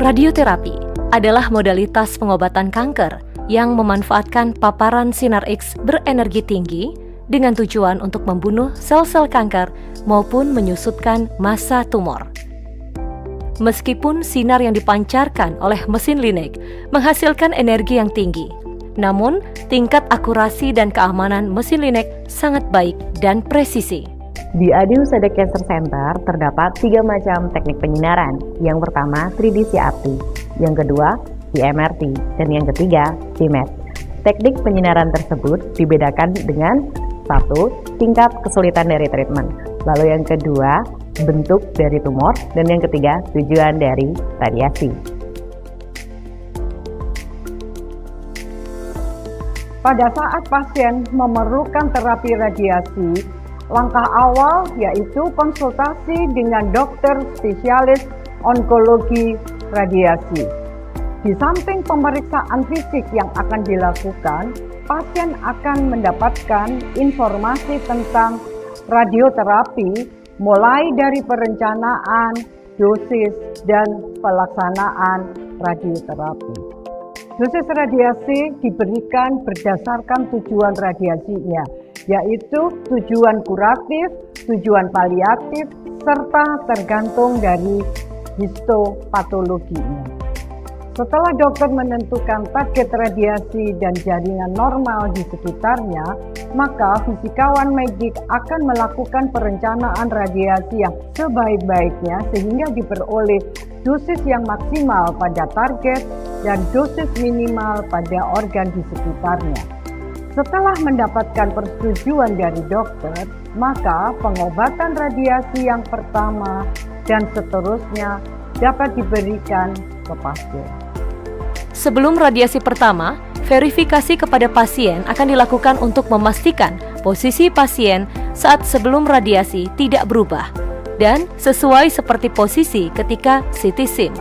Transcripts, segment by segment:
Radioterapi adalah modalitas pengobatan kanker yang memanfaatkan paparan sinar X berenergi tinggi dengan tujuan untuk membunuh sel-sel kanker maupun menyusutkan massa tumor. Meskipun sinar yang dipancarkan oleh mesin Linac menghasilkan energi yang tinggi, namun tingkat akurasi dan keamanan mesin Linac sangat baik dan presisi. Di Adi Husada Cancer Center terdapat 3 macam teknik penyinaran. Yang pertama 3D CRT, yang kedua CMRT, dan yang ketiga CMET. Teknik penyinaran tersebut dibedakan dengan 1. Tingkat kesulitan dari treatment, lalu yang kedua bentuk dari tumor, dan yang ketiga tujuan dari radiasi. Pada saat pasien memerlukan terapi radiasi, langkah awal yaitu konsultasi dengan dokter spesialis onkologi radiasi. Di samping pemeriksaan fisik yang akan dilakukan, pasien akan mendapatkan informasi tentang radioterapi mulai dari perencanaan, dosis, dan pelaksanaan radioterapi. Dosis radiasi diberikan berdasarkan tujuan radiasinya, yaitu tujuan kuratif, tujuan paliatif, serta tergantung dari histopatologinya. Setelah dokter menentukan target radiasi dan jaringan normal di sekitarnya, maka fisikawan medik akan melakukan perencanaan radiasi yang sebaik-baiknya sehingga diperoleh dosis yang maksimal pada target dan dosis minimal pada organ di sekitarnya. Setelah mendapatkan persetujuan dari dokter, maka pengobatan radiasi yang pertama dan seterusnya dapat diberikan ke pasien. Sebelum radiasi pertama, verifikasi kepada pasien akan dilakukan untuk memastikan posisi pasien saat sebelum radiasi tidak berubah dan sesuai seperti posisi ketika CT SIM.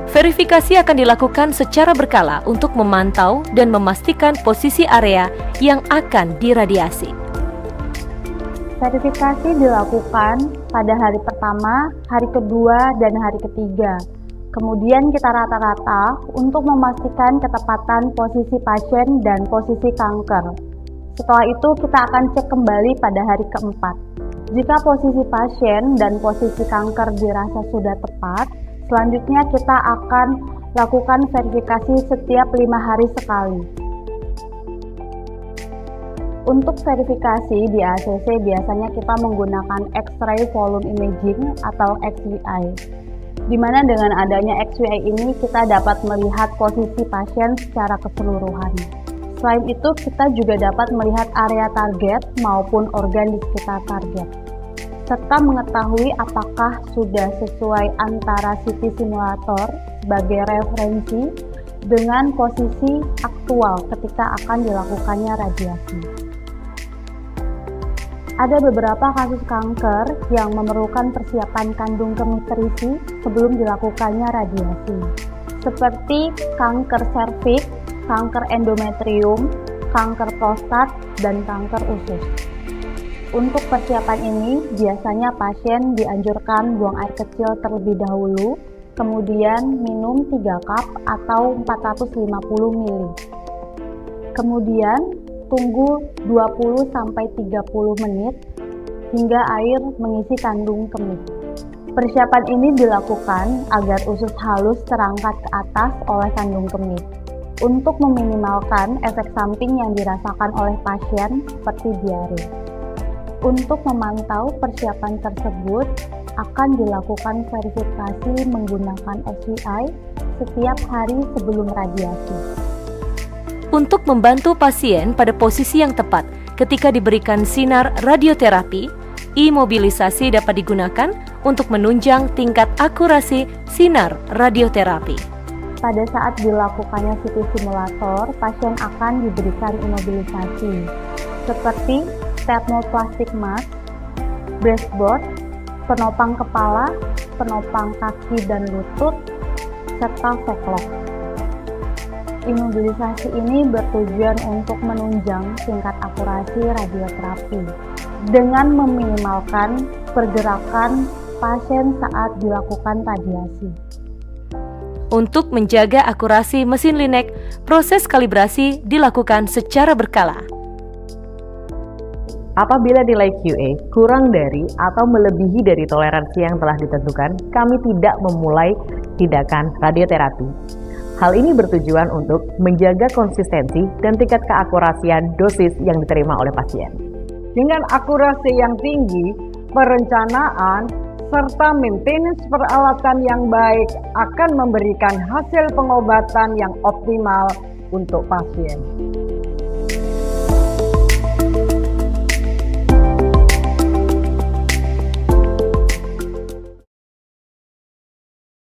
Verifikasi akan dilakukan secara berkala untuk memantau dan memastikan posisi area yang akan diradiasi. Verifikasi dilakukan pada hari pertama, hari kedua, dan hari ketiga. Kemudian kita rata-rata untuk memastikan ketepatan posisi pasien dan posisi kanker. Setelah itu kita akan cek kembali pada hari keempat. Jika posisi pasien dan posisi kanker dirasa sudah tepat, selanjutnya kita akan lakukan verifikasi setiap 5 hari sekali. Untuk verifikasi di ACC biasanya kita menggunakan X-ray volume imaging atau XVI. Di mana dengan adanya XVI ini kita dapat melihat posisi pasien secara keseluruhan. Selain itu, kita juga dapat melihat area target maupun organ di sekitar target, serta mengetahui apakah sudah sesuai antara CT simulator sebagai referensi dengan posisi aktual ketika akan dilakukannya radiasi. Ada beberapa kasus kanker yang memerlukan persiapan kandung kemih terisi sebelum dilakukannya radiasi, seperti kanker serviks, kanker endometrium, kanker prostat, dan kanker usus. Untuk persiapan ini, biasanya pasien dianjurkan buang air kecil terlebih dahulu, kemudian minum 3 cup atau 450 ml. Kemudian, tunggu 20-30 menit hingga air mengisi kandung kemih. Persiapan ini dilakukan agar usus halus terangkat ke atas oleh kandung kemih untuk meminimalkan efek samping yang dirasakan oleh pasien seperti diare. Untuk memantau persiapan tersebut akan dilakukan verifikasi menggunakan XVI setiap hari sebelum radiasi. Untuk membantu pasien pada posisi yang tepat ketika diberikan sinar radioterapi, imobilisasi dapat digunakan untuk menunjang tingkat akurasi sinar radioterapi. Pada saat dilakukannya CT simulator, pasien akan diberikan imobilisasi seperti sternoplastic mask, breastboard, penopang kepala, penopang kaki dan lutut, serta backlog. Imobilisasi ini bertujuan untuk menunjang tingkat akurasi radioterapi dengan meminimalkan pergerakan pasien saat dilakukan radiasi. Untuk menjaga akurasi mesin linek, proses kalibrasi dilakukan secara berkala. Apabila nilai QA kurang dari atau melebihi dari toleransi yang telah ditentukan, kami tidak memulai tindakan radioterapi. Hal ini bertujuan untuk menjaga konsistensi dan tingkat keakurasian dosis yang diterima oleh pasien. Dengan akurasi yang tinggi, perencanaan serta maintenance peralatan yang baik akan memberikan hasil pengobatan yang optimal untuk pasien.